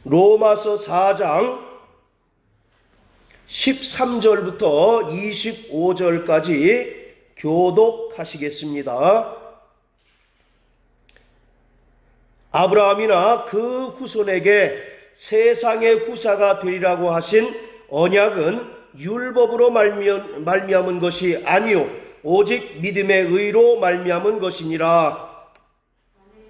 로마서 4장 13절부터 25절까지 교독하시겠습니다. 아브라함이나 그 후손에게 세상의 후사가 되리라고 하신 언약은 율법으로 말미암은 것이 아니요 오직 믿음의 의로 말미암은 것이니라.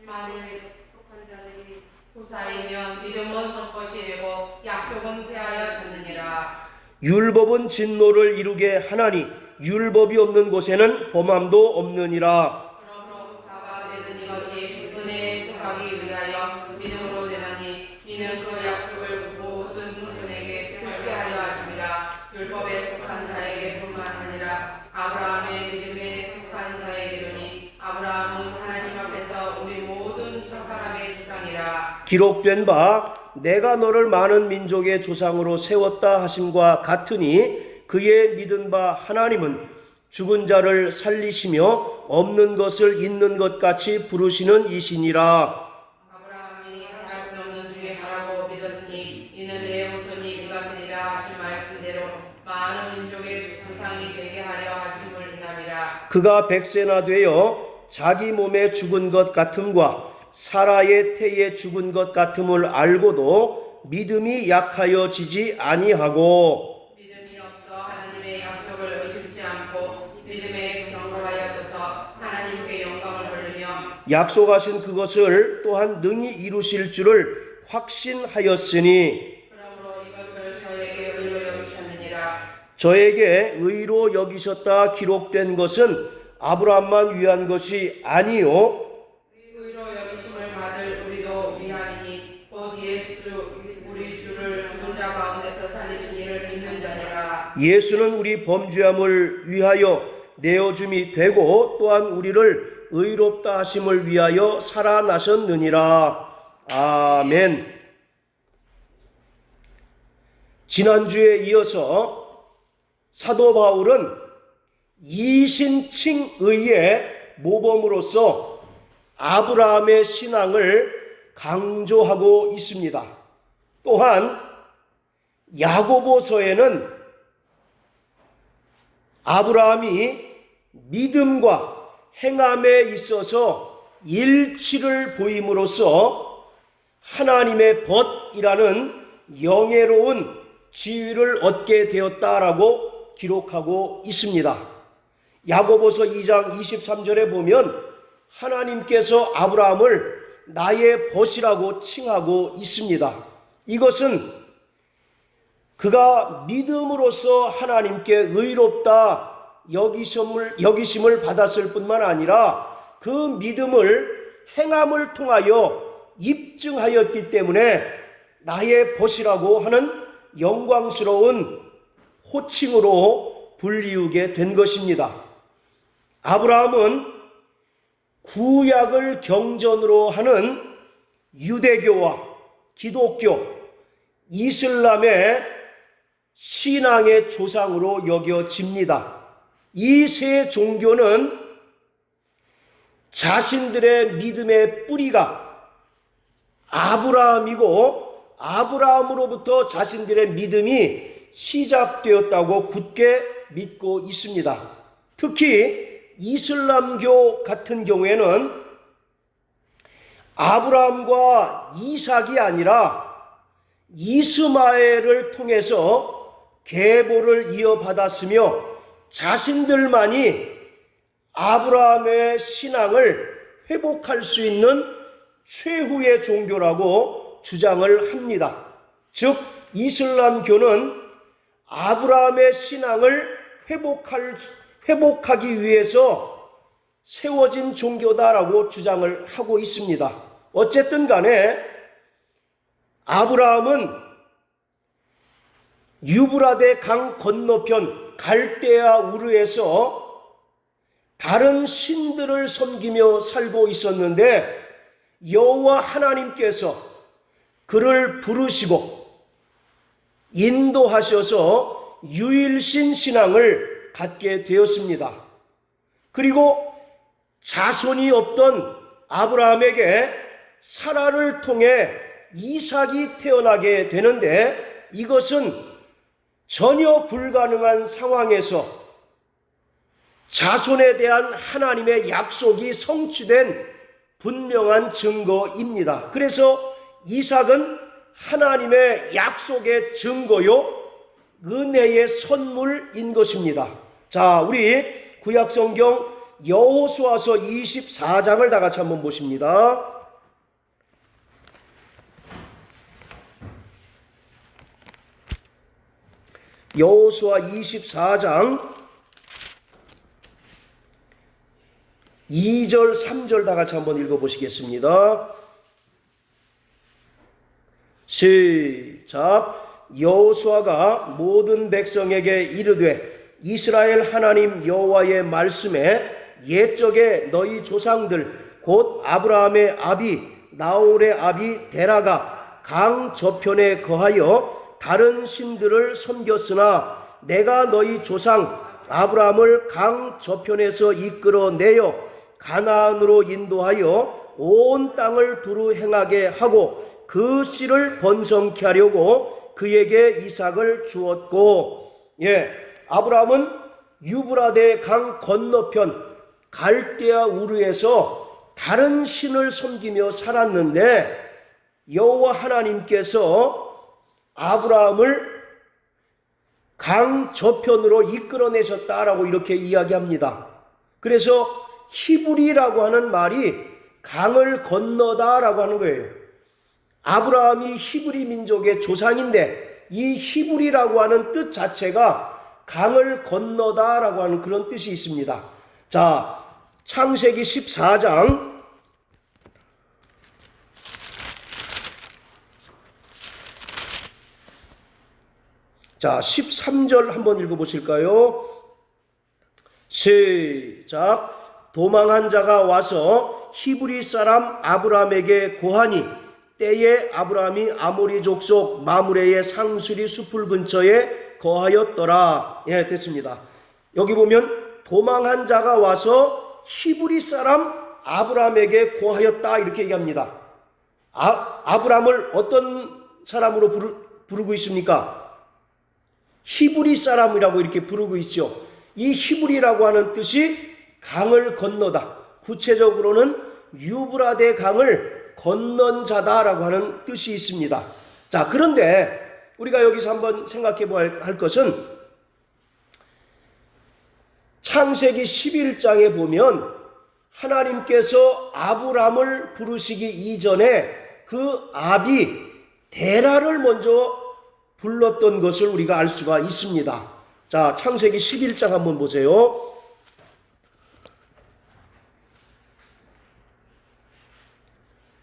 만일 속한 자들이 후사이면 믿음은 헛것이 되고 약속은 폐하여 졌느니라. 율법은 진노를 이루게 하나니 율법이 없는 곳에는 범함도 없느니라. 그러므로 후사가 되는 이것이 은혜에 속하기 위하여 믿음으로 되나니 이는 그 약속을 모든 후손에게 굳게 하려 하심이라. 율법에 속한 자에게뿐만 아니라 아브라함의 믿음에 속한 자에게로니 아브라함은 하나님 앞에서 우리 모든 사람의 조상이라. 기록된 바 내가 너를 많은 민족의 조상으로 세웠다 하심과 같으니 그의 믿은 바 하나님은 죽은 자를 살리시며 없는 것을 있는 것 같이 부르시는 이시니라. 아브라함이 할 수 없는 중에 하라고 믿었으니 이는 내 후손이 네가 되리라 하신 말씀대로 많은 민족의 조상이 되게 하려 하심을 인함이라. 그가 백세나 되어 자기 몸에 죽은 것 같음과 사라의 태에 죽은 것 같음을 알고도 믿음이 약하여지지 아니하고 믿음이 없어 하나님의 약속을 의심치 않고 믿음에 견고하여져서 하나님께 영광을 돌리며 약속하신 그것을 또한 능히 이루실 줄을 확신하였으니 그러므로 이것을 저에게 의로 여기셨느니라. 저에게 의로 여기셨다 기록된 것은 아브라함만 위한 것이 아니요 의로 여기심을 받을 우리도 위함이니 곧 예수 우리 주를 죽은 자 가운데서 살리신 이를 믿는 자니라. 예수는 우리 범죄함을 위하여 내어줌이 되고 또한 우리를 의롭다 하심을 위하여 살아나셨느니라. 아멘. 지난주에 이어서 사도 바울은 이신칭의의 모범으로서 아브라함의 신앙을 강조하고 있습니다. 또한 야고보서에는 아브라함이 믿음과 행함에 있어서 일치를 보임으로써 하나님의 벗이라는 영예로운 지위를 얻게 되었다라고 기록하고 있습니다. 야고보서 2장 23절에 보면 하나님께서 아브라함을 나의 벗이라고 칭하고 있습니다. 이것은 그가 믿음으로써 하나님께 의롭다 여기심을 받았을 뿐만 아니라 그 믿음을 행함을 통하여 입증하였기 때문에 나의 벗이라고 하는 영광스러운 호칭으로 불리우게 된 것입니다. 아브라함은 구약을 경전으로 하는 유대교와 기독교, 이슬람의 신앙의 조상으로 여겨집니다. 이 세 종교는 자신들의 믿음의 뿌리가 아브라함이고 아브라함으로부터 자신들의 믿음이 시작되었다고 굳게 믿고 있습니다. 특히 이슬람교 같은 경우에는 아브라함과 이삭이 아니라 이스마엘을 통해서 계보를 이어받았으며 자신들만이 아브라함의 신앙을 회복할 수 있는 최후의 종교라고 주장을 합니다. 즉 이슬람교는 아브라함의 신앙을 회복하기 위해서 세워진 종교다라고 주장을 하고 있습니다. 어쨌든 간에 아브라함은 유브라데 강 건너편 갈대아 우르에서 다른 신들을 섬기며 살고 있었는데 여호와 하나님께서 그를 부르시고 인도하셔서 유일신 신앙을 갖게 되었습니다. 그리고 자손이 없던 아브라함에게 사라를 통해 이삭이 태어나게 되는데, 이것은 전혀 불가능한 상황에서 자손에 대한 하나님의 약속이 성취된 분명한 증거입니다. 그래서 이삭은 하나님의 약속의 증거요, 은혜의 선물인 것입니다. 자, 우리 구약성경 여호수아서 24장을 다 같이 한번 보십니다. 여호수아 24장 2절 3절 다 같이 한번 읽어보시겠습니다. 시작. 여호수아가 모든 백성에게 이르되 이스라엘 하나님 여호와의 말씀에 옛적에 너희 조상들 곧 아브라함의 아비 나홀의 아비 데라가 강 저편에 거하여 다른 신들을 섬겼으나 내가 너희 조상 아브라함을 강 저편에서 이끌어내어 가나안으로 인도하여 온 땅을 두루 행하게 하고 그 씨를 번성케 하려고 그에게 이삭을 주었고, 아브라함은 유브라데 강 건너편 갈대아 우르에서 다른 신을 섬기며 살았는데 여호와 하나님께서 아브라함을 강 저편으로 이끌어내셨다라고 이렇게 이야기합니다. 그래서 히브리라고 하는 말이 강을 건너다라고 하는 거예요. 아브라함이 히브리 민족의 조상인데 이 히브리라고 하는 뜻 자체가 강을 건너다라고 하는 그런 뜻이 있습니다. 자, 창세기 14장 13절 한번 읽어보실까요? 시작. 도망한 자가 와서 히브리 사람 아브라함에게 고하니 때에 아브라함이 아모리 족속 마므레의 상수리 숲을 근처에 거하였더라. 됐습니다. 여기 보면 도망한 자가 와서 히브리 사람 아브라함에게 고하였다 이렇게 얘기합니다. 아브라함을 어떤 사람으로 부르고 있습니까? 히브리 사람이라고 이렇게 부르고 있죠. 이 히브리라고 하는 뜻이 강을 건너다. 구체적으로는 유브라데 강을 건넌 자다라고 하는 뜻이 있습니다. 자, 그런데 우리가 여기서 한번 생각해 봐야 할 것은 창세기 11장에 보면 하나님께서 아브람을 부르시기 이전에 그 아비 데라를 먼저 불렀던 것을 우리가 알 수가 있습니다. 자, 창세기 11장 한번 보세요.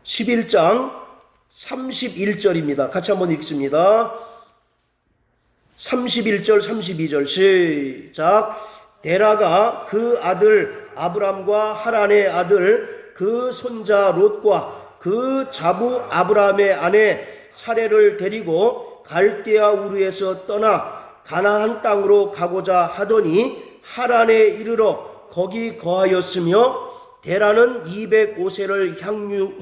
11장 31절입니다. 같이 한번 읽습니다. 31절 32절 시작. 데라가 그 아들 아브람과 하란의 아들 그 손자 롯과 그 자부 아브람의 아내 사레를 데리고 갈대아 우르에서 떠나 가나안 땅으로 가고자 하더니 하란에 이르러 거기 거하였으며 데라는 205세를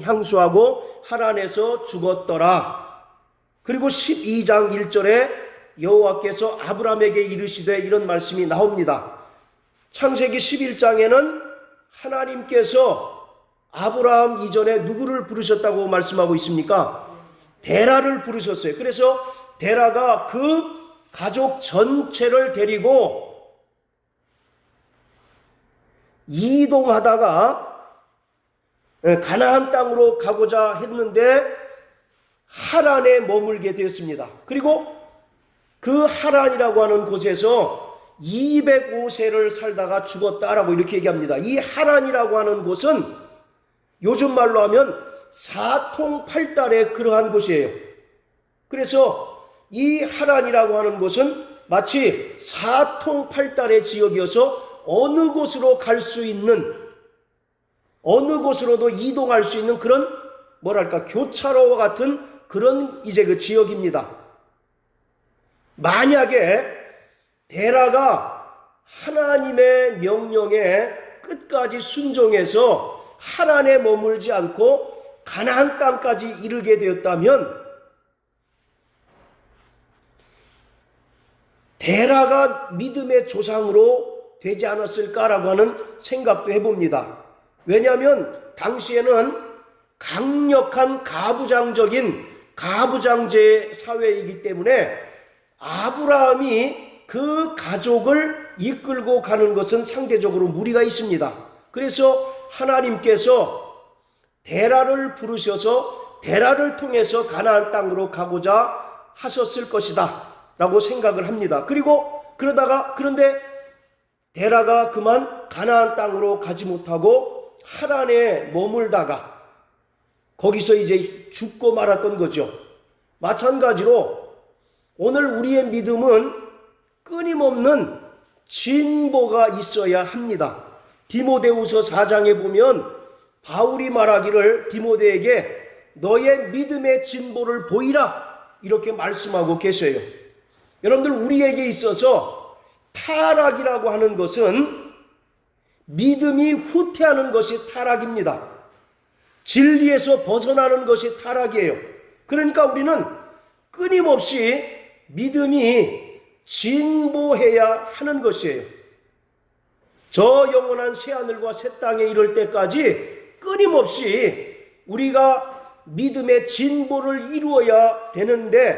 향수하고 하란에서 죽었더라. 그리고 12장 1절에 여호와께서 아브람에게 이르시되 이런 말씀이 나옵니다. 창세기 11장에는 하나님께서 아브라함 이전에 누구를 부르셨다고 말씀하고 있습니까? 데라를 부르셨어요. 그래서 데라가 그 가족 전체를 데리고 이동하다가 가나안 땅으로 가고자 했는데 하란에 머물게 되었습니다. 그리고 그 하란이라고 하는 곳에서 205세를 살다가 죽었다라고 이렇게 얘기합니다. 이 하란이라고 하는 곳은 요즘 말로 하면 사통팔달의 그러한 곳이에요. 그래서 이 하란이라고 하는 곳은 마치 사통팔달의 지역이어서 어느 곳으로 갈 수 있는, 어느 곳으로도 이동할 수 있는 그런 뭐랄까 교차로와 같은 그런 이제 그 지역입니다. 만약에 데라가 하나님의 명령에 끝까지 순종해서 하란에 머물지 않고 가나안 땅까지 이르게 되었다면 데라가 믿음의 조상으로 되지 않았을까라고 하는 생각도 해봅니다. 왜냐하면 당시에는 강력한 가부장제 사회이기 때문에 아브라함이 그 가족을 이끌고 가는 것은 상대적으로 무리가 있습니다. 그래서 하나님께서 데라를 부르셔서 데라를 통해서 가나안 땅으로 가고자 하셨을 것이다 라고 생각을 합니다. 그런데 데라가 그만 가나안 땅으로 가지 못하고 하란에 머물다가 거기서 이제 죽고 말았던 거죠. 마찬가지로 오늘 우리의 믿음은 끊임없는 진보가 있어야 합니다. 디모데후서 4장에 보면 바울이 말하기를 디모데에게 너의 믿음의 진보를 보이라 이렇게 말씀하고 계세요. 여러분들, 우리에게 있어서 타락이라고 하는 것은 믿음이 후퇴하는 것이 타락입니다. 진리에서 벗어나는 것이 타락이에요. 그러니까 우리는 끊임없이 믿음이 진보해야 하는 것이에요. 저 영원한 새하늘과 새 땅에 이를 때까지 끊임없이 우리가 믿음의 진보를 이루어야 되는데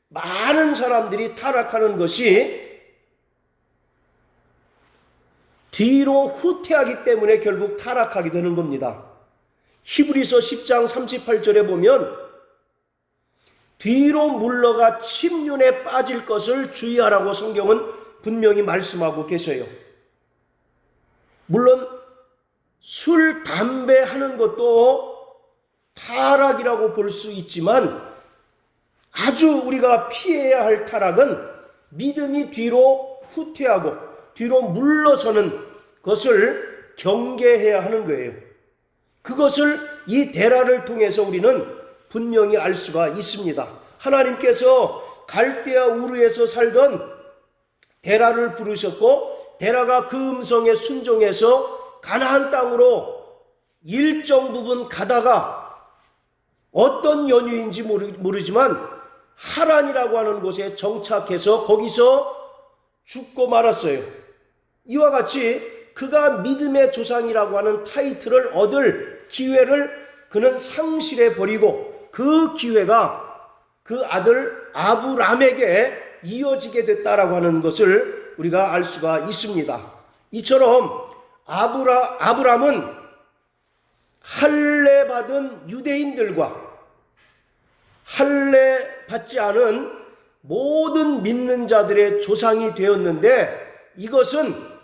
많은 사람들이 타락하는 것이 뒤로 후퇴하기 때문에 결국 타락하게 되는 겁니다. 히브리서 10장 38절에 보면 뒤로 물러가 침륜에 빠질 것을 주의하라고 성경은 분명히 말씀하고 계세요. 물론 술, 담배 하는 것도 타락이라고 볼 수 있지만 아주 우리가 피해야 할 타락은 믿음이 뒤로 후퇴하고 뒤로 물러서는 것을 경계해야 하는 거예요. 그것을 이 데라를 통해서 우리는 분명히 알 수가 있습니다. 하나님께서 갈대아 우르에서 살던 데라를 부르셨고 데라가 그 음성에 순종해서 가나안 땅으로 일정 부분 가다가 어떤 연유인지 모르지만 하란이라고 하는 곳에 정착해서 거기서 죽고 말았어요. 이와 같이 그가 믿음의 조상이라고 하는 타이틀을 얻을 기회를 그는 상실해 버리고 그 기회가 그 아들 아브람에게 이어지게 됐다라고 하는 것을 우리가 알 수가 있습니다. 이처럼 아브람은 할례 받은 유대인들과 할례 받지 않은 모든 믿는 자들의 조상이 되었는데 이것은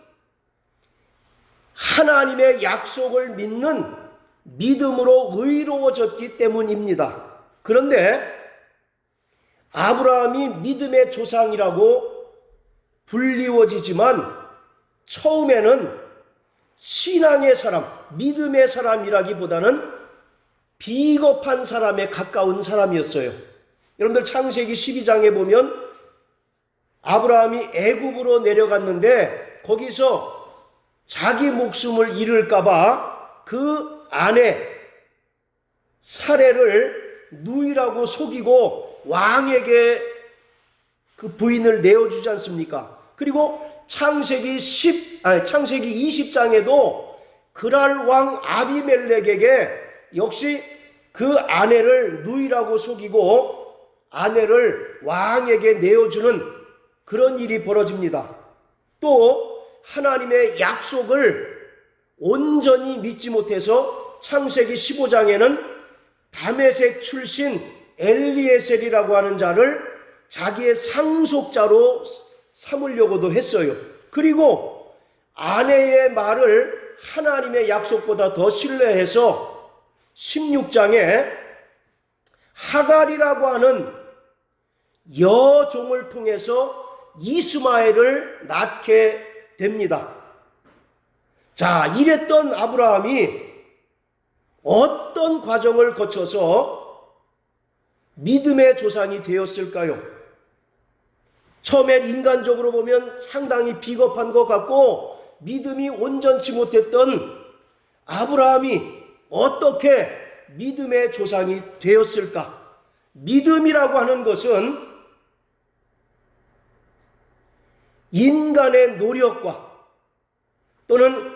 하나님의 약속을 믿는 믿음으로 의로워졌기 때문입니다. 그런데 아브라함이 믿음의 조상이라고 불리워지지만 처음에는 신앙의 사람, 믿음의 사람이라기보다는 비겁한 사람에 가까운 사람이었어요. 여러분들 창세기 12장에 보면 아브라함이 애굽으로 내려갔는데 거기서 자기 목숨을 잃을까봐 그 아내 사레를 누이라고 속이고 왕에게 그 부인을 내어주지 않습니까? 그리고 창세기 20장에도 그랄 왕 아비멜렉에게 역시 그 아내를 누이라고 속이고 아내를 왕에게 내어주는 그런 일이 벌어집니다. 또 하나님의 약속을 온전히 믿지 못해서 창세기 15장에는 다메섹 출신 엘리에셀이라고 하는 자를 자기의 상속자로 삼으려고도 했어요. 그리고 아내의 말을 하나님의 약속보다 더 신뢰해서 16장에 하갈이라고 하는 여종을 통해서 이스마엘을 낳게 됩니다. 자, 이랬던 아브라함이 어떤 과정을 거쳐서 믿음의 조상이 되었을까요? 처음엔 인간적으로 보면 상당히 비겁한 것 같고 믿음이 온전치 못했던 아브라함이 어떻게 믿음의 조상이 되었을까? 믿음이라고 하는 것은 인간의 노력과 또는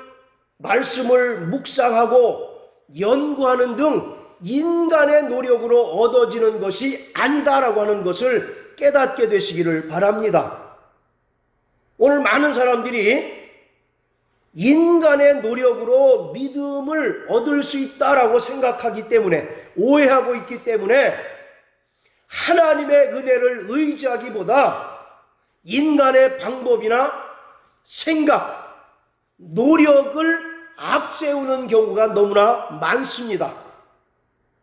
말씀을 묵상하고 연구하는 등 인간의 노력으로 얻어지는 것이 아니다라고 하는 것을 깨닫게 되시기를 바랍니다. 오늘 많은 사람들이 인간의 노력으로 믿음을 얻을 수 있다라고 생각하기 때문에, 오해하고 있기 때문에 하나님의 은혜를 의지하기보다 인간의 방법이나 생각, 노력을 앞세우는 경우가 너무나 많습니다.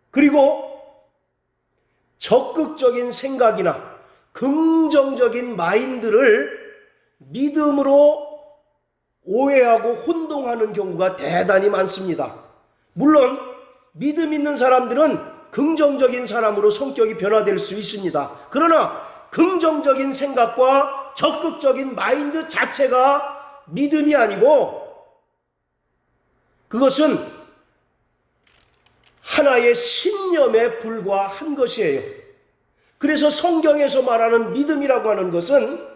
그리고 적극적인 생각이나 긍정적인 마인드를 믿음으로 오해하고 혼동하는 경우가 대단히 많습니다. 물론 믿음 있는 사람들은 긍정적인 사람으로 성격이 변화될 수 있습니다. 그러나 긍정적인 생각과 적극적인 마인드 자체가 믿음이 아니고 그것은 하나의 신념에 불과한 것이에요. 그래서 성경에서 말하는 믿음이라고 하는 것은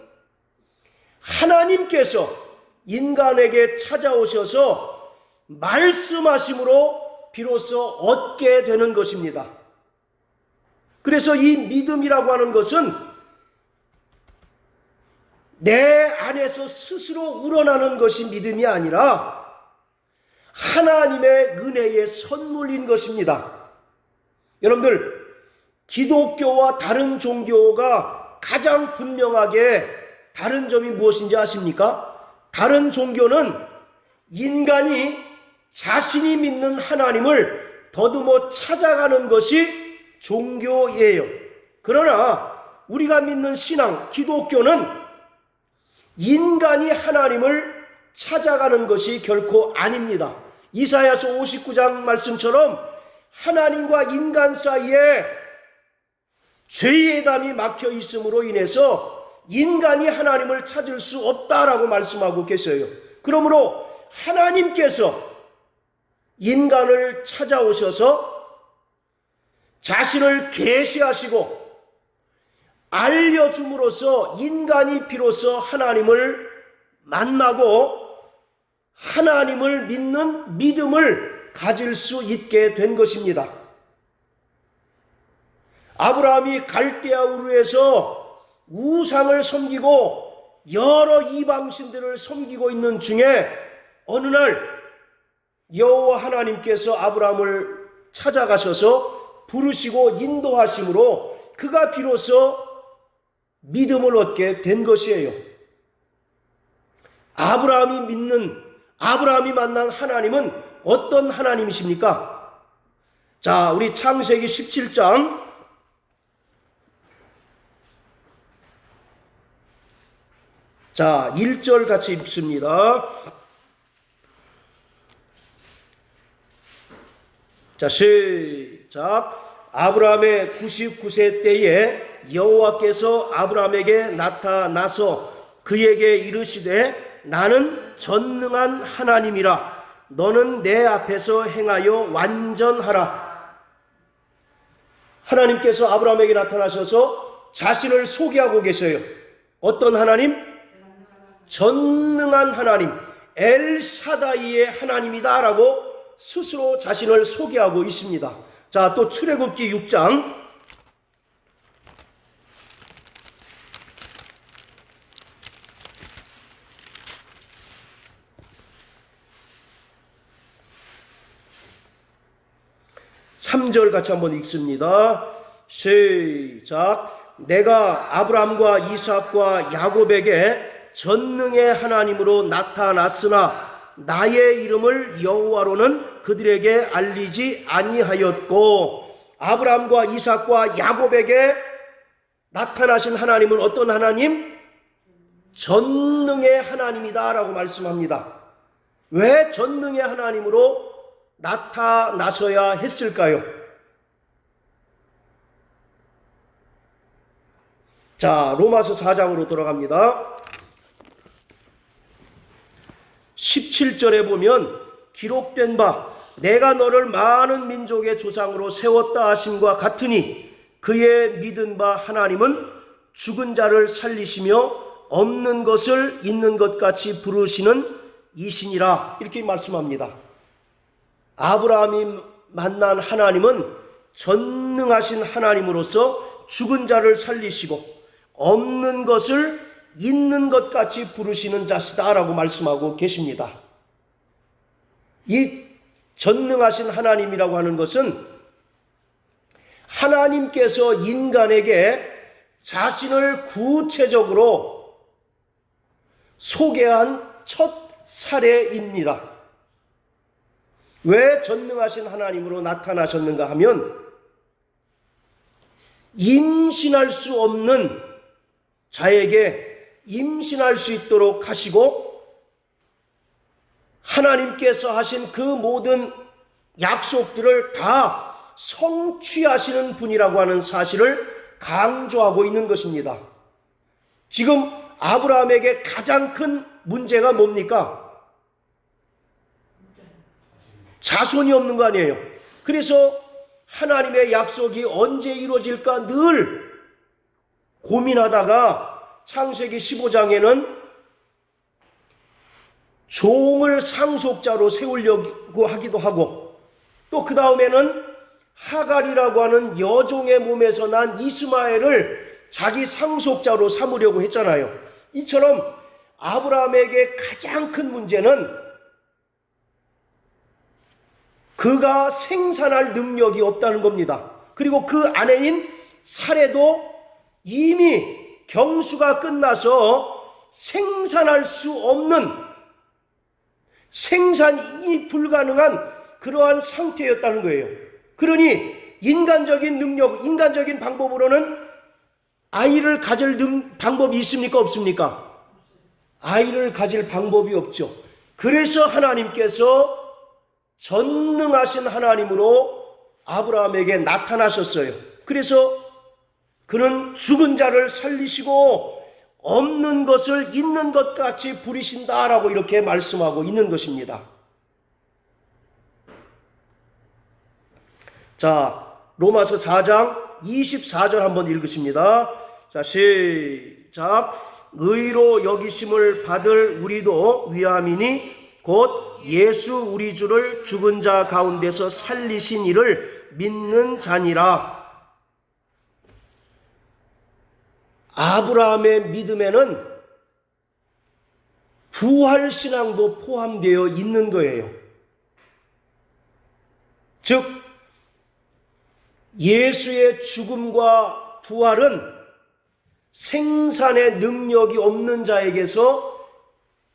하나님께서 인간에게 찾아오셔서 말씀하심으로 비로소 얻게 되는 것입니다. 그래서 이 믿음이라고 하는 것은 내 안에서 스스로 우러나는 것이 믿음이 아니라 하나님의 은혜의 선물인 것입니다. 여러분들, 기독교와 다른 종교가 가장 분명하게 다른 점이 무엇인지 아십니까? 다른 종교는 인간이 자신이 믿는 하나님을 더듬어 찾아가는 것이 종교예요. 그러나 우리가 믿는 신앙, 기독교는 인간이 하나님을 찾아가는 것이 결코 아닙니다. 이사야서 59장 말씀처럼 하나님과 인간 사이에 죄의 담이 막혀 있음으로 인해서 인간이 하나님을 찾을 수 없다라고 말씀하고 계세요. 그러므로 하나님께서 인간을 찾아오셔서 자신을 계시하시고 알려줌으로써 인간이 비로소 하나님을 만나고 하나님을 믿는 믿음을 가질 수 있게 된 것입니다. 아브라함이 갈대아 우르에서 우상을 섬기고 여러 이방신들을 섬기고 있는 중에 어느 날 여호와 하나님께서 아브라함을 찾아가셔서 부르시고 인도하심으로 그가 비로소 믿음을 얻게 된 것이에요. 아브라함이 만난 하나님은 어떤 하나님이십니까? 자, 우리 창세기 17장 자, 1절 같이 읽습니다. 자, 시작. 아브라함의 99세 때에 여호와께서 아브라함에게 나타나서 그에게 이르시되 나는 전능한 하나님이라 너는 내 앞에서 행하여 완전하라. 하나님께서 아브라함에게 나타나셔서 자신을 소개하고 계세요. 어떤 하나님? 전능한 하나님, 엘샤다이의 하나님이다라고 스스로 자신을 소개하고 있습니다. 자, 또 출애굽기 6장 3절 같이 한번 읽습니다. 시작. 내가 아브라함과 이삭과 야곱에게 전능의 하나님으로 나타났으나 나의 이름을 여호와로는 그들에게 알리지 아니하였고, 아브라함과 이삭과 야곱에게 나타나신 하나님은 어떤 하나님? 전능의 하나님이다 라고 말씀합니다. 왜 전능의 하나님으로 나타나셔야 했을까요? 자, 로마서 4장으로 돌아갑니다. 17절에 보면 기록된 바 내가 너를 많은 민족의 조상으로 세웠다 하심과 같으니 그의 믿은 바 하나님은 죽은 자를 살리시며 없는 것을 있는 것 같이 부르시는 이신이라. 이렇게 말씀합니다. 아브라함이 만난 하나님은 전능하신 하나님으로서 죽은 자를 살리시고 없는 것을 있는 것 같이 부르시는 자시다라고 말씀하고 계십니다. 이 전능하신 하나님이라고 하는 것은 하나님께서 인간에게 자신을 구체적으로 소개한 첫 사례입니다. 왜 전능하신 하나님으로 나타나셨는가 하면 임신할 수 없는 자에게 임신할 수 있도록 하시고 하나님께서 하신 그 모든 약속들을 다 성취하시는 분이라고 하는 사실을 강조하고 있는 것입니다. 지금 아브라함에게 가장 큰 문제가 뭡니까? 자손이 없는 거 아니에요. 그래서 하나님의 약속이 언제 이루어질까 늘 고민하다가 창세기 15장에는 종을 상속자로 세우려고 하기도 하고 또 그 다음에는 하갈이라고 하는 여종의 몸에서 난 이스마엘을 자기 상속자로 삼으려고 했잖아요. 이처럼 아브라함에게 가장 큰 문제는 그가 생산할 능력이 없다는 겁니다. 그리고 그 아내인 사레도 이미 경수가 끝나서 생산할 수 없는, 생산이 불가능한 그러한 상태였다는 거예요. 그러니 인간적인 능력, 인간적인 방법으로는 아이를 가질 방법이 있습니까? 없습니까? 아이를 가질 방법이 없죠. 그래서 하나님께서 전능하신 하나님으로 아브라함에게 나타나셨어요. 그래서 그는 죽은 자를 살리시고 없는 것을 있는 것 같이 부리신다라고 이렇게 말씀하고 있는 것입니다. 자, 로마서 4장 24절 한번 읽으십니다. 자, 시작. 의로 여기심을 받을 우리도 위함이니 곧 예수 우리 주를 죽은 자 가운데서 살리신 이를 믿는 자니라. 아브라함의 믿음에는 부활신앙도 포함되어 있는 거예요. 즉 예수의 죽음과 부활은 생산의 능력이 없는 자에게서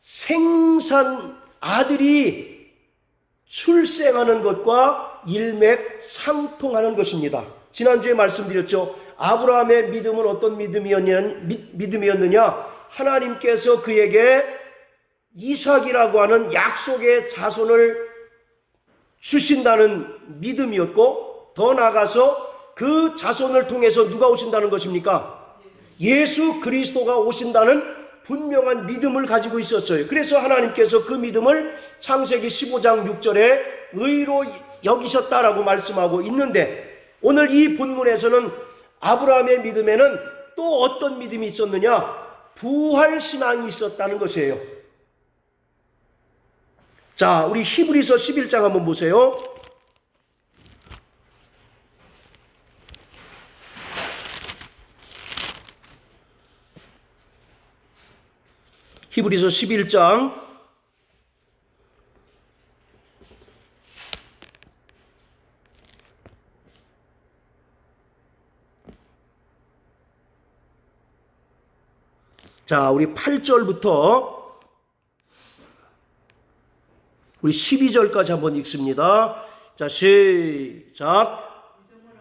생산 아들이 출생하는 것과 일맥상통하는 것입니다. 지난주에 말씀드렸죠. 아브라함의 믿음은 어떤 믿음이었느냐? 하나님께서 그에게 이삭이라고 하는 약속의 자손을 주신다는 믿음이었고, 더 나아가서 그 자손을 통해서 누가 오신다는 것입니까? 예수 그리스도가 오신다는 분명한 믿음을 가지고 있었어요. 그래서 하나님께서 그 믿음을 창세기 15장 6절에 의로 여기셨다라고 말씀하고 있는데, 오늘 이 본문에서는 아브라함의 믿음에는 또 어떤 믿음이 있었느냐? 부활신앙이 있었다는 것이에요. 자, 우리 히브리서 11장 한번 보세요. 히브리서 11장 자, 우리 8절부터 우리 12절까지 한번 읽습니다. 자, 시작.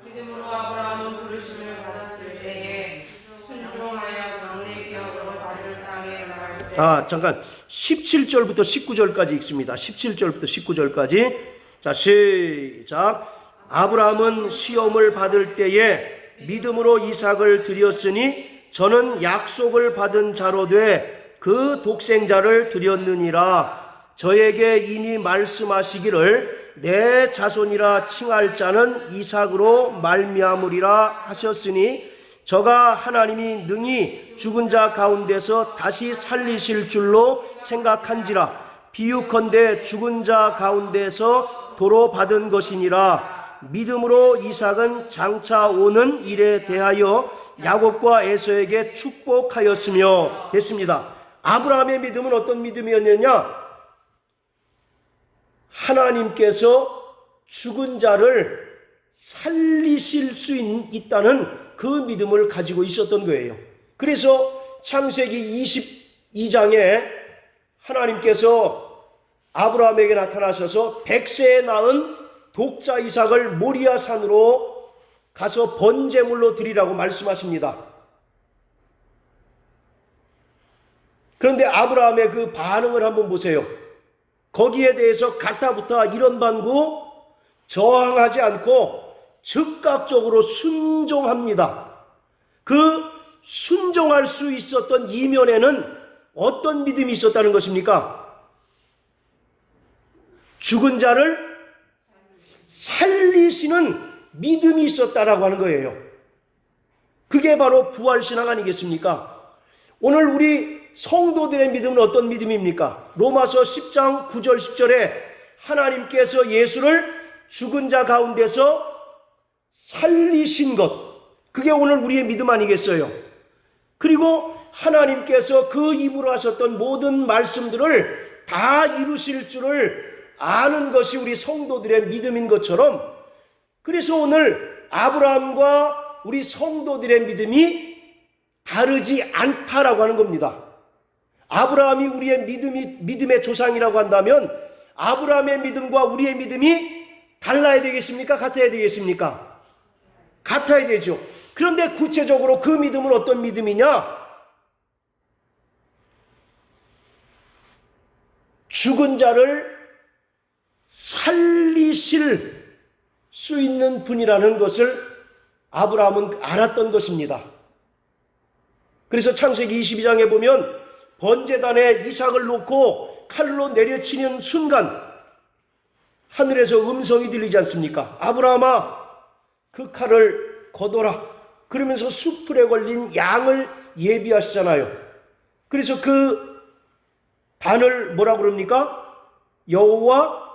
믿음으로 아브라함은 부르심을 받았을 때에 순종하여 장래 기업으로 받을 땅에 나갈 때. 잠깐 17절부터 19절까지 읽습니다. 17절부터 19절까지. 자, 시작. 아브라함은 시험을 받을 때에 믿음으로 이삭을 드렸으니 저는 약속을 받은 자로 돼 그 독생자를 드렸느니라. 저에게 이미 말씀하시기를 내 자손이라 칭할 자는 이삭으로 말미암으리라 하셨으니 저가 하나님이 능히 죽은 자 가운데서 다시 살리실 줄로 생각한지라. 비유컨대 죽은 자 가운데서 도로 받은 것이니라. 믿음으로 이삭은 장차 오는 일에 대하여 야곱과 에서에게 축복하였으며. 됐습니다. 아브라함의 믿음은 어떤 믿음이었느냐? 하나님께서 죽은 자를 살리실 수 있다는 그 믿음을 가지고 있었던 거예요. 그래서 창세기 22장에 하나님께서 아브라함에게 나타나셔서 100세에 낳은 독자 이삭을 모리아 산으로 가서 번제물로 드리라고 말씀하십니다. 그런데 아브라함의 그 반응을 한번 보세요. 거기에 대해서 가타부타 이런 반구 저항하지 않고 즉각적으로 순종합니다. 그 순종할 수 있었던 이면에는 어떤 믿음이 있었다는 것입니까? 죽은 자를 살리시는 믿음이 있었다라고 하는 거예요. 그게 바로 부활신앙 아니겠습니까? 오늘 우리 성도들의 믿음은 어떤 믿음입니까? 로마서 10장 9절 10절에 하나님께서 예수를 죽은 자 가운데서 살리신 것, 그게 오늘 우리의 믿음 아니겠어요? 그리고 하나님께서 그 입으로 하셨던 모든 말씀들을 다 이루실 줄을 아는 것이 우리 성도들의 믿음인 것처럼, 그래서 오늘 아브라함과 우리 성도들의 믿음이 다르지 않다라고 하는 겁니다. 아브라함이 우리의 믿음의 조상이라고 한다면 아브라함의 믿음과 우리의 믿음이 달라야 되겠습니까? 같아야 되겠습니까? 같아야 되죠. 그런데 구체적으로 그 믿음은 어떤 믿음이냐? 죽은 자를 살리실 수 있는 분이라는 것을 아브라함은 알았던 것입니다. 그래서 창세기 22장에 보면 번제단에 이삭을 놓고 칼로 내려치는 순간 하늘에서 음성이 들리지 않습니까? 아브라함아, 그 칼을 거둬라. 그러면서 숯불에 걸린 양을 예비하시잖아요. 그래서 그 단을 뭐라고 그럽니까? 여호와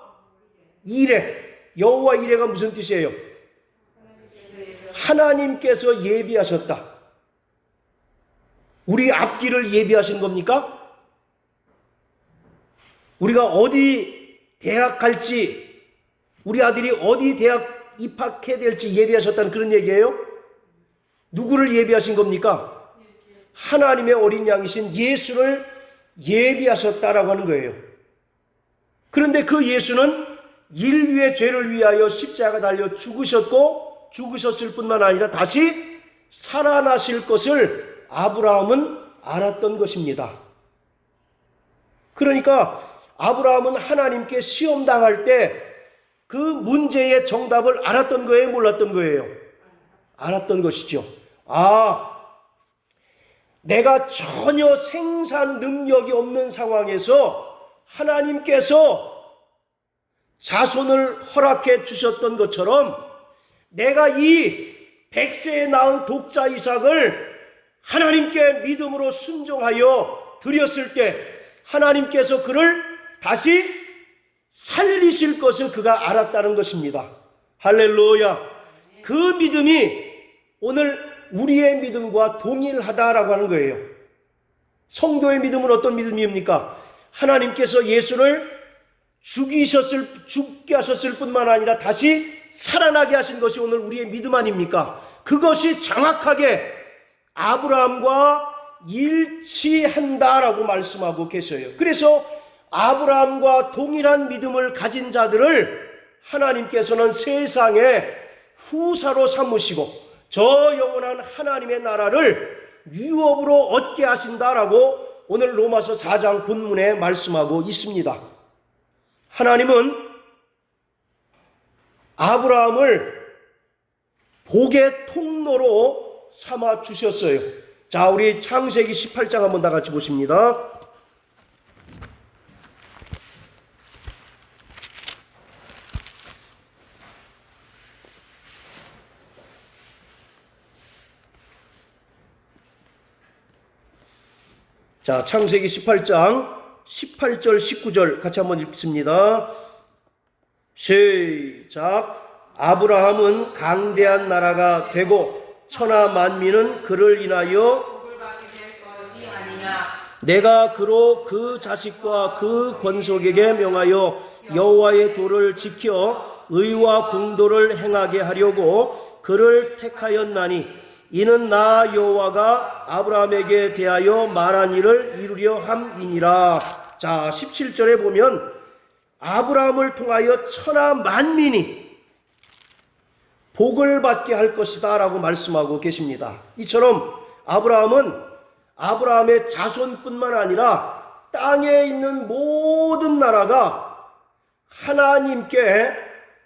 이레. 여호와 이레가 무슨 뜻이에요? 하나님께서 예비하셨다. 우리 앞길을 예비하신 겁니까? 우리가 어디 대학 갈지, 우리 아들이 어디 대학 입학해야 될지 예비하셨다는 그런 얘기예요? 누구를 예비하신 겁니까? 하나님의 어린 양이신 예수를 예비하셨다라고 하는 거예요. 그런데 그 예수는 인류의 죄를 위하여 십자가 달려 죽으셨을 뿐만 아니라 다시 살아나실 것을 아브라함은 알았던 것입니다. 그러니까 아브라함은 하나님께 시험당할 때 그 문제의 정답을 알았던 거예요? 몰랐던 거예요? 알았던 것이죠. 내가 전혀 생산 능력이 없는 상황에서 하나님께서 자손을 허락해 주셨던 것처럼 내가 이 100세에 낳은 독자 이삭을 하나님께 믿음으로 순종하여 드렸을 때 하나님께서 그를 다시 살리실 것을 그가 알았다는 것입니다. 할렐루야. 그 믿음이 오늘 우리의 믿음과 동일하다라고 하는 거예요. 성도의 믿음은 어떤 믿음입니까? 하나님께서 예수를 죽게 하셨을 뿐만 아니라 다시 살아나게 하신 것이 오늘 우리의 믿음 아닙니까? 그것이 정확하게 아브라함과 일치한다라고 말씀하고 계셔요. 그래서 아브라함과 동일한 믿음을 가진 자들을 하나님께서는 세상의 후사로 삼으시고 저 영원한 하나님의 나라를 유업으로 얻게 하신다라고 오늘 로마서 4장 본문에 말씀하고 있습니다. 하나님은 아브라함을 복의 통로로 삼아 주셨어요. 자, 우리 창세기 18장 한번 다 같이 보십니다. 자, 창세기 18장 18절 19절 같이 한번 읽습니다. 시작. 아브라함은 강대한 나라가 되고 천하 만민은 그를 인하여 복을 받게 될 것이 아니냐. 내가 그로 그 자식과 그 권속에게 명하여 여호와의 도를 지켜 의와 공도를 행하게 하려고 그를 택하였나니 이는 나 여호와가 아브라함에게 대하여 말한 일을 이루려 함이니라. 자, 17절에 보면 아브라함을 통하여 천하 만민이 복을 받게 할 것이다 라고 말씀하고 계십니다. 이처럼 아브라함은 아브라함의 자손뿐만 아니라 땅에 있는 모든 나라가 하나님께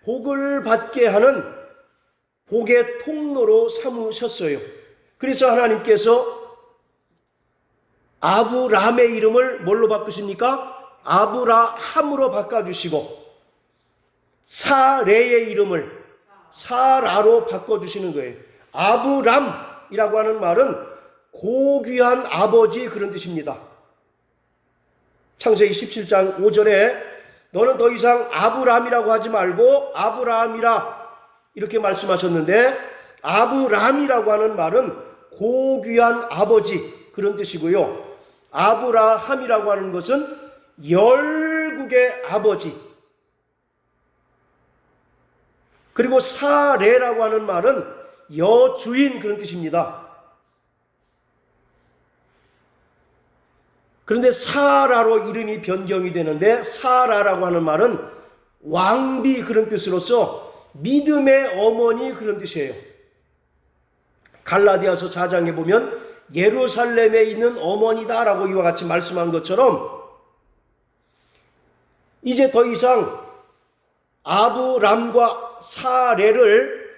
복을 받게 하는 복의 통로로 삼으셨어요. 그래서 하나님께서 아브람의 이름을 뭘로 바꾸십니까? 아브라함으로 바꿔주시고 사레의 이름을 사라로 바꿔주시는 거예요. 아브람이라고 하는 말은 고귀한 아버지 그런 뜻입니다. 창세기 17장 5절에 너는 더 이상 아브람이라고 하지 말고 아브라함이라 이렇게 말씀하셨는데 아브람이라고 하는 말은 고귀한 아버지 그런 뜻이고요. 아브라함이라고 하는 것은 열국의 아버지, 그리고 사레라고 하는 말은 여주인 그런 뜻입니다. 그런데 사라로 이름이 변경이 되는데 사라라고 하는 말은 왕비 그런 뜻으로서 믿음의 어머니 그런 뜻이에요. 갈라디아서 4장에 보면 예루살렘에 있는 어머니다라고 이와 같이 말씀한 것처럼 이제 더 이상 아브람과 사레를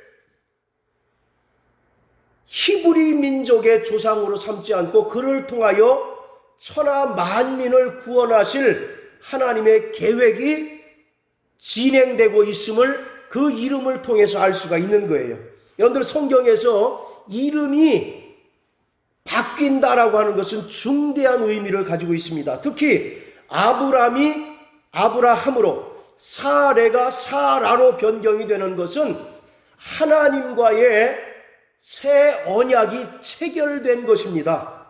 히브리 민족의 조상으로 삼지 않고 그를 통하여 천하 만민을 구원하실 하나님의 계획이 진행되고 있음을 그 이름을 통해서 알 수가 있는 거예요. 여러분들 성경에서 이름이 바뀐다라고 하는 것은 중대한 의미를 가지고 있습니다. 특히 아브람이 아브라함으로 사레가 사라로 변경이 되는 것은 하나님과의 새 언약이 체결된 것입니다.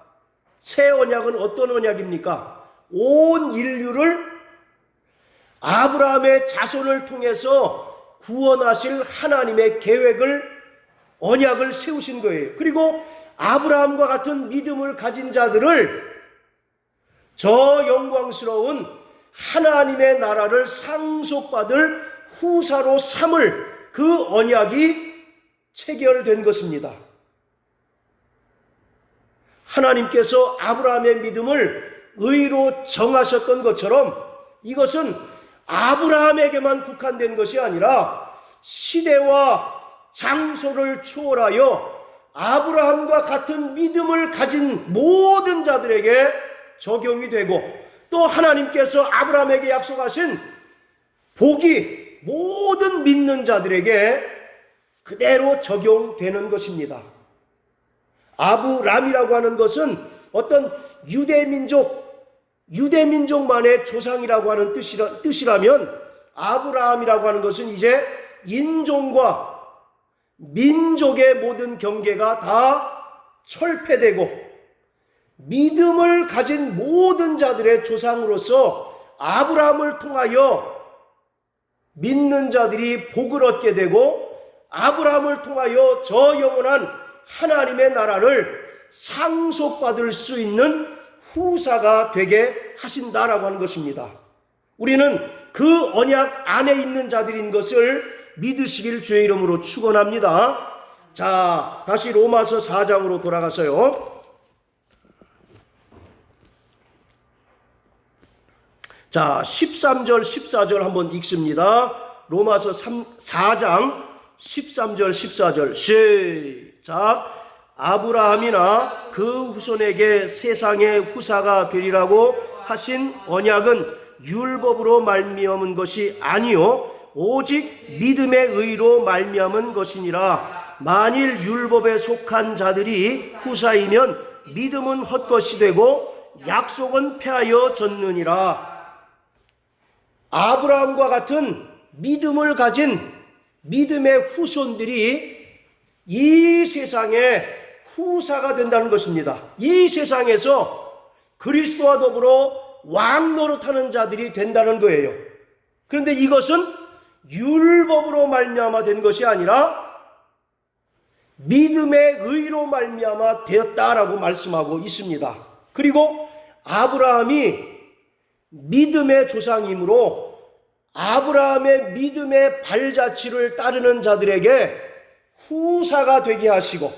새 언약은 어떤 언약입니까? 온 인류를 아브라함의 자손을 통해서 구원하실 하나님의 계획을 언약을 세우신 거예요. 그리고 아브라함과 같은 믿음을 가진 자들을 저 영광스러운 하나님의 나라를 상속받을 후사로 삼을 그 언약이 체결된 것입니다. 하나님께서 아브라함의 믿음을 의로 정하셨던 것처럼 이것은 아브라함에게만 국한된 것이 아니라 시대와 장소를 초월하여 아브라함과 같은 믿음을 가진 모든 자들에게 적용이 되고 또 하나님께서 아브라함에게 약속하신 복이 모든 믿는 자들에게 그대로 적용되는 것입니다. 아브람이라고 하는 것은 어떤 유대민족만의 조상이라고 하는 뜻이라면 아브라함이라고 하는 것은 이제 인종과 민족의 모든 경계가 다 철폐되고 믿음을 가진 모든 자들의 조상으로서 아브라함을 통하여 믿는 자들이 복을 얻게 되고 아브라함을 통하여 저 영원한 하나님의 나라를 상속받을 수 있는 후사가 되게 하신다라고 하는 것입니다. 우리는 그 언약 안에 있는 자들인 것을 믿으시길 주의 이름으로 축원합니다. 자, 다시 로마서 4장으로 돌아가서요. 자, 13절 14절 한번 읽습니다. 로마서 4장 13절 14절 시작. 아브라함이나 그 후손에게 세상의 후사가 되리라고 하신 언약은 율법으로 말미암은 것이 아니요 오직 믿음의 의로 말미암은 것이니라. 만일 율법에 속한 자들이 후사이면 믿음은 헛것이 되고 약속은 폐하여졌느니라. 아브라함과 같은 믿음을 가진 믿음의 후손들이 이 세상에 후사가 된다는 것입니다. 이 세상에서 그리스도와 더불어 왕 노릇하는 자들이 된다는 거예요. 그런데 이것은 율법으로 말미암아 된 것이 아니라 믿음의 의로 말미암아 되었다라고 말씀하고 있습니다. 그리고 아브라함이 믿음의 조상이므로 아브라함의 믿음의 발자취를 따르는 자들에게 후사가 되게 하시고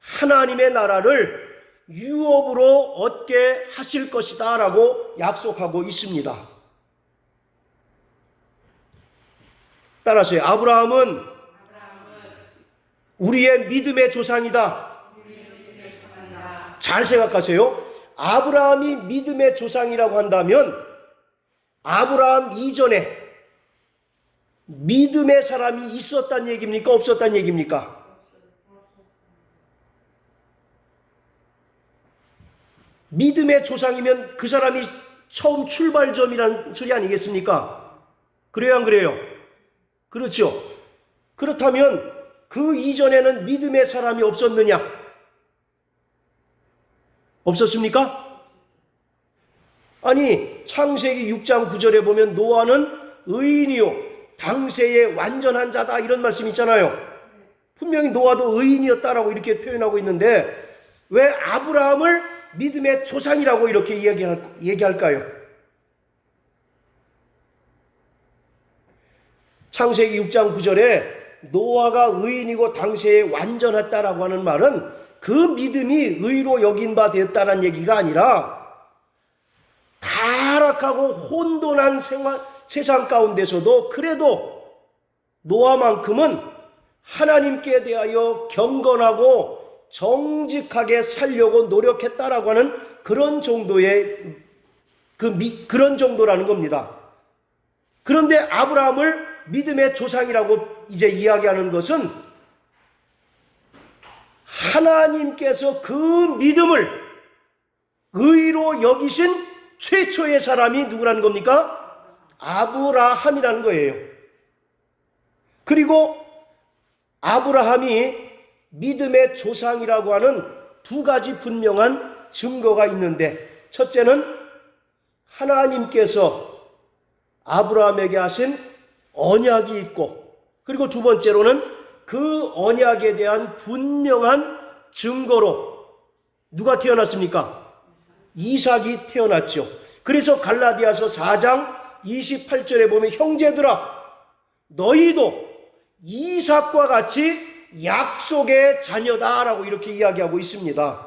하나님의 나라를 유업으로 얻게 하실 것이다 라고 약속하고 있습니다. 따라서요. 아브라함은 우리의 믿음의 조상이다. 잘 생각하세요. 아브라함이 믿음의 조상이라고 한다면 아브라함 이전에 믿음의 사람이 있었단 얘기입니까? 없었단 얘기입니까? 믿음의 조상이면 그 사람이 처음 출발점이라는 소리 아니겠습니까? 그래요, 안 그래요? 그렇죠. 그렇다면 그 이전에는 믿음의 사람이 없었느냐? 없었습니까? 아니, 창세기 6장 9절에 보면 노아는 의인이요 당세의 완전한 자다 이런 말씀이 있잖아요. 분명히 노아도 의인이었다라고 이렇게 표현하고 있는데 왜 아브라함을 믿음의 조상이라고 이렇게 얘기할까요? 창세기 6장 9절에 노아가 의인이고 당세에 완전했다라고 하는 말은 그 믿음이 의로 여긴 바 되었다는 얘기가 아니라 타락하고 혼돈한 세상 가운데서도 그래도 노아만큼은 하나님께 대하여 경건하고 정직하게 살려고 노력했다라고 하는 그런 정도의 그런 정도라는 겁니다. 그런데 아브라함을 믿음의 조상이라고 이제 이야기하는 것은 하나님께서 그 믿음을 의로 여기신 최초의 사람이 누구라는 겁니까? 아브라함이라는 거예요. 그리고 아브라함이 믿음의 조상이라고 하는 두 가지 분명한 증거가 있는데, 첫째는 하나님께서 아브라함에게 하신 언약이 있고, 그리고 두 번째로는 그 언약에 대한 분명한 증거로 누가 태어났습니까? 이삭이 태어났죠. 그래서 갈라디아서 4장 28절에 보면 형제들아 너희도 이삭과 같이 약속의 자녀다라고 이렇게 이야기하고 있습니다.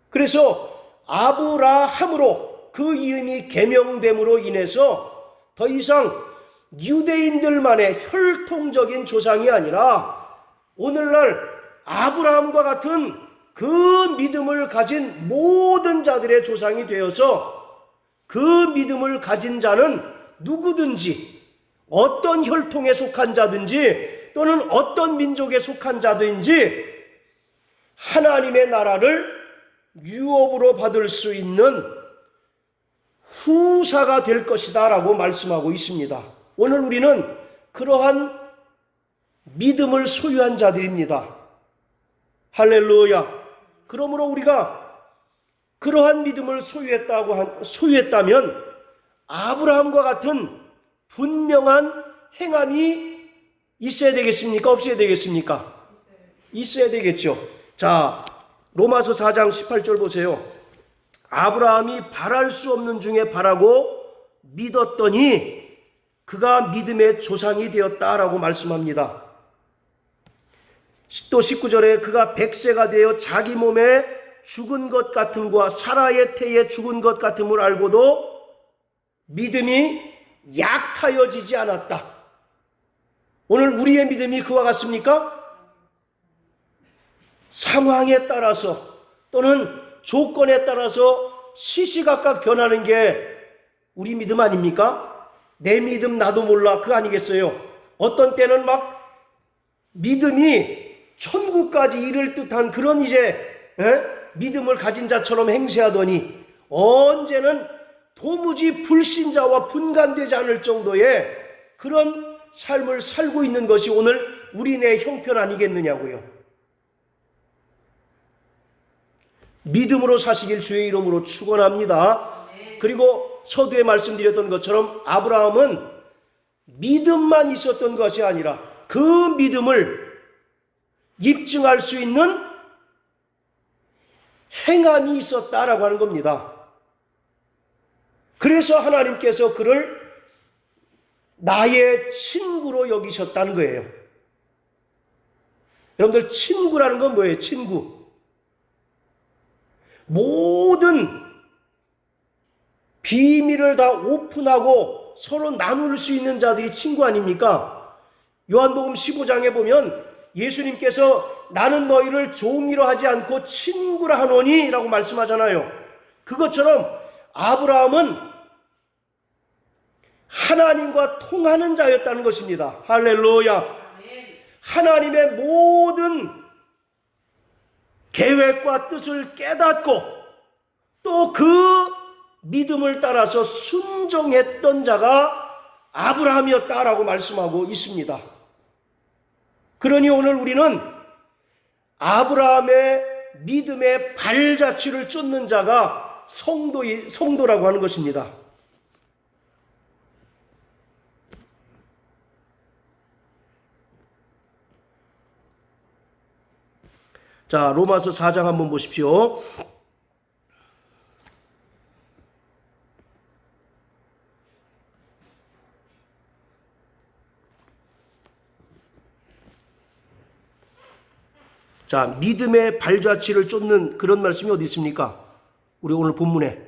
그래서 아브라함으로 그 이름이 계명됨으로 인해서 더 이상 유대인들만의 혈통적인 조상이 아니라 오늘날 아브라함과 같은 그 믿음을 가진 모든 자들의 조상이 되어서 그 믿음을 가진 자는 누구든지 어떤 혈통에 속한 자든지 또는 어떤 민족에 속한 자든지 하나님의 나라를 유업으로 받을 수 있는 후사가 될 것이다 라고 말씀하고 있습니다. 오늘 우리는 그러한 믿음을 소유한 자들입니다. 할렐루야. 그러므로 우리가 그러한 믿음을 소유했다면 아브라함과 같은 분명한 행함이 있어야 되겠습니까? 없어야 되겠습니까? 있어야 되겠죠. 자, 로마서 4장 18절 보세요. 아브라함이 바랄 수 없는 중에 바라고 믿었더니 그가 믿음의 조상이 되었다라고 말씀합니다. 또 19절에 그가 100세가 되어 자기 몸에 죽은 것 같음과 사라의 태에 죽은 것 같음을 알고도 믿음이 약하여지지 않았다. 오늘 우리의 믿음이 그와 같습니까? 상황에 따라서 또는 조건에 따라서 시시각각 변하는 게 우리 믿음 아닙니까? 내 믿음 나도 몰라 그거 아니겠어요? 어떤 때는 막 믿음이 천국까지 이를 듯한 그런 이제 믿음을 가진 자처럼 행세하더니 언제는 도무지 불신자와 분간되지 않을 정도의 그런 삶을 살고 있는 것이 오늘 우리네 형편 아니겠느냐고요. 믿음으로 사시길 주의 이름으로 축원합니다. 그리고 서두에 말씀드렸던 것처럼 아브라함은 믿음만 있었던 것이 아니라 그 믿음을 입증할 수 있는 행함이 있었다라고 하는 겁니다. 그래서 하나님께서 그를 나의 친구로 여기셨다는 거예요. 여러분들, 친구라는 건 뭐예요? 친구. 모든 비밀을 다 오픈하고 서로 나눌 수 있는 자들이 친구 아닙니까? 요한복음 15장에 보면 예수님께서 나는 너희를 종이로 하지 않고 친구라 하노니 라고 말씀하잖아요. 그것처럼 아브라함은 하나님과 통하는 자였다는 것입니다. 할렐루야. 하나님의 모든 계획과 뜻을 깨닫고 또 그 믿음을 따라서 순종했던 자가 아브라함이었다라고 말씀하고 있습니다. 그러니 오늘 우리는 아브라함의 믿음의 발자취를 쫓는 자가 성도라고 하는 것입니다. 자, 로마서 4장 한번 보십시오. 자, 믿음의 발자취를 쫓는 그런 말씀이 어디 있습니까? 우리 오늘 본문에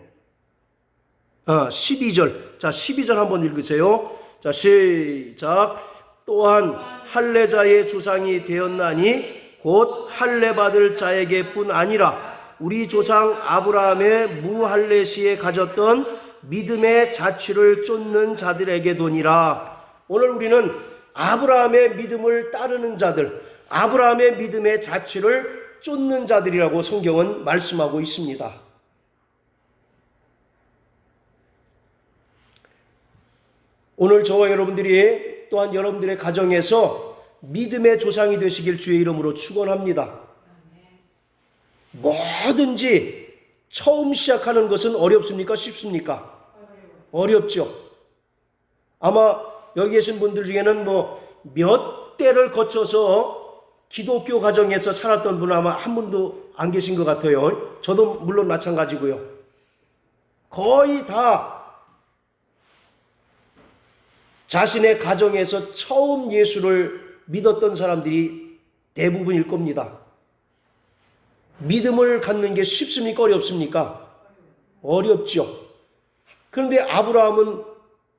12절. 자, 12절 한번 읽으세요. 자, 시작. 또한 할례자의 조상이 되었나니 곧 할례 받을 자에게뿐 아니라 우리 조상 아브라함의 무할례 시에 가졌던 믿음의 자취를 쫓는 자들에게도니라. 오늘 우리는 아브라함의 믿음을 따르는 자들, 아브라함의 믿음의 자취를 쫓는 자들이라고 성경은 말씀하고 있습니다. 오늘 저와 여러분들이 또한 여러분들의 가정에서 믿음의 조상이 되시길 주의 이름으로 축원합니다. 뭐든지 처음 시작하는 것은 어렵습니까? 쉽습니까? 어렵죠. 아마 여기 계신 분들 중에는 몇 대를 거쳐서 기독교 가정에서 살았던 분은 아마 한 분도 안 계신 것 같아요. 저도 물론 마찬가지고요. 거의 다 자신의 가정에서 처음 예수를 믿었던 사람들이 대부분일 겁니다. 믿음을 갖는 게 쉽습니까? 어렵습니까? 어렵죠. 그런데 아브라함은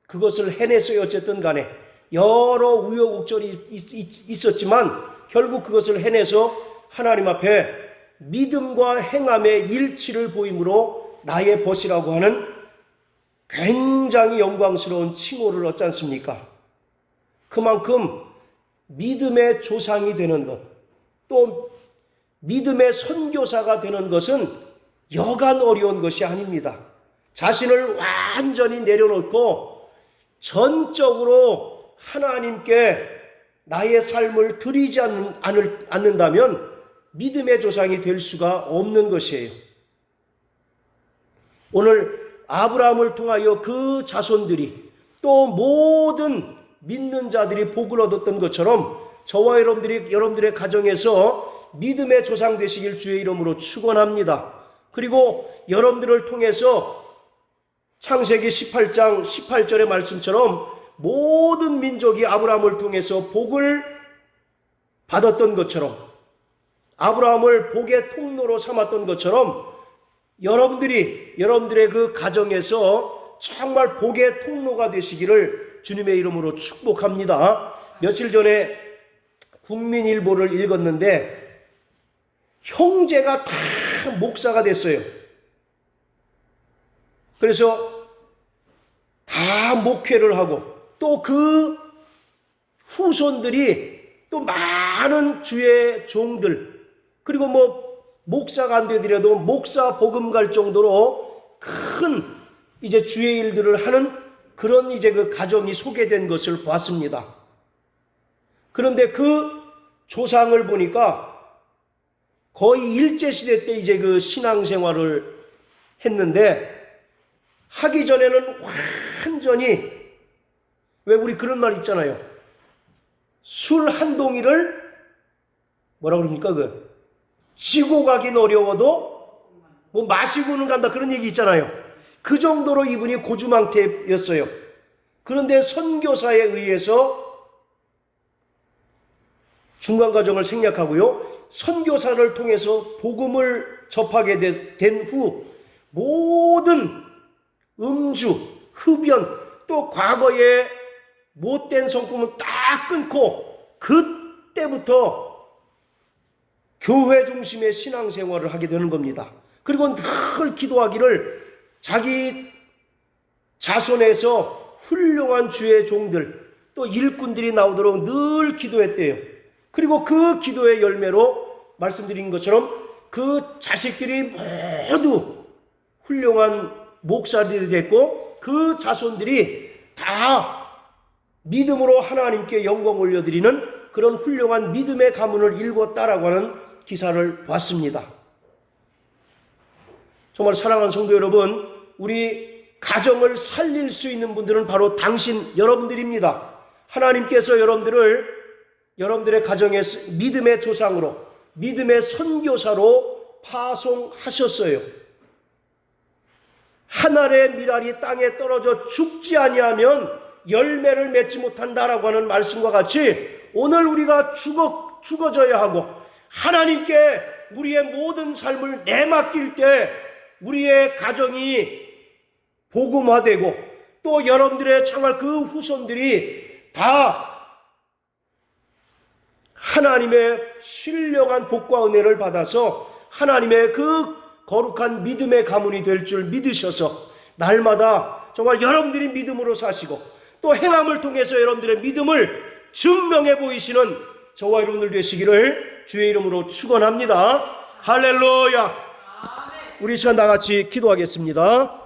그것을 해냈어요. 어쨌든 간에 여러 우여곡절이 있었지만 결국 그것을 해내서 하나님 앞에 믿음과 행함의 일치를 보임으로 나의 벗이라고 하는 굉장히 영광스러운 칭호를 얻지 않습니까? 그만큼 믿음의 조상이 되는 것, 또 믿음의 선교사가 되는 것은 여간 어려운 것이 아닙니다. 자신을 완전히 내려놓고 전적으로 하나님께 나의 삶을 드리지 않는다면 믿음의 조상이 될 수가 없는 것이에요. 오늘 아브라함을 통하여 그 자손들이 또 모든 믿는 자들이 복을 얻었던 것처럼 저와 여러분들의 가정에서 믿음의 조상 되시길 주의 이름으로 축원합니다. 그리고 여러분들을 통해서 창세기 18장 18절의 말씀처럼 모든 민족이 아브라함을 통해서 복을 받았던 것처럼, 아브라함을 복의 통로로 삼았던 것처럼 여러분들의 그 가정에서 정말 복의 통로가 되시기를 주님의 이름으로 축복합니다. 며칠 전에 국민일보를 읽었는데 형제가 다 목사가 됐어요. 그래서 다 목회를 하고 또 그 후손들이 또 많은 주의 종들, 그리고 목사가 안 되더라도 목사 복음 갈 정도로 큰 이제 주의 일들을 하는 그런 이제 그 가정이 소개된 것을 봤습니다. 그런데 그 조상을 보니까 거의 일제시대 때 이제 그 신앙생활을 했는데 하기 전에는 완전히, 왜 우리 그런 말 있잖아요. 술 한 동이를 뭐라 그럽니까? 지고 가긴 어려워도 뭐 마시고는 간다, 그런 얘기 있잖아요. 그 정도로 이분이 고주망태였어요. 그런데 선교사에 의해서 중간과정을 생략하고요, 선교사를 통해서 복음을 접하게 된 후 모든 음주, 흡연, 또 과거의 못된 성품은 딱 끊고 그때부터 교회 중심의 신앙생활을 하게 되는 겁니다. 그리고 늘 기도하기를 자기 자손에서 훌륭한 주의 종들, 또 일꾼들이 나오도록 늘 기도했대요. 그리고 그 기도의 열매로 말씀드린 것처럼 그 자식들이 모두 훌륭한 목사들이 됐고 그 자손들이 다 믿음으로 하나님께 영광 올려드리는 그런 훌륭한 믿음의 가문을 일궜다라고 하는 기사를 봤습니다. 정말 사랑하는 성도 여러분, 우리 가정을 살릴 수 있는 분들은 바로 당신 여러분들입니다. 하나님께서 여러분들의 가정에 믿음의 조상으로, 믿음의 선교사로 파송하셨어요. 한 알의 밀알이 땅에 떨어져 죽지 아니하면 열매를 맺지 못한다라고 하는 말씀과 같이 오늘 우리가 죽어져야 하고 하나님께 우리의 모든 삶을 내맡길 때 우리의 가정이 복음화되고 또 여러분들의 정말 그 후손들이 다 하나님의 신령한 복과 은혜를 받아서 하나님의 그 거룩한 믿음의 가문이 될 줄 믿으셔서 날마다 정말 여러분들이 믿음으로 사시고 또 행함을 통해서 여러분들의 믿음을 증명해 보이시는 저와 여러분들 되시기를 주의 이름으로 축원합니다. 할렐루야. 우리 시간 다 같이 기도하겠습니다.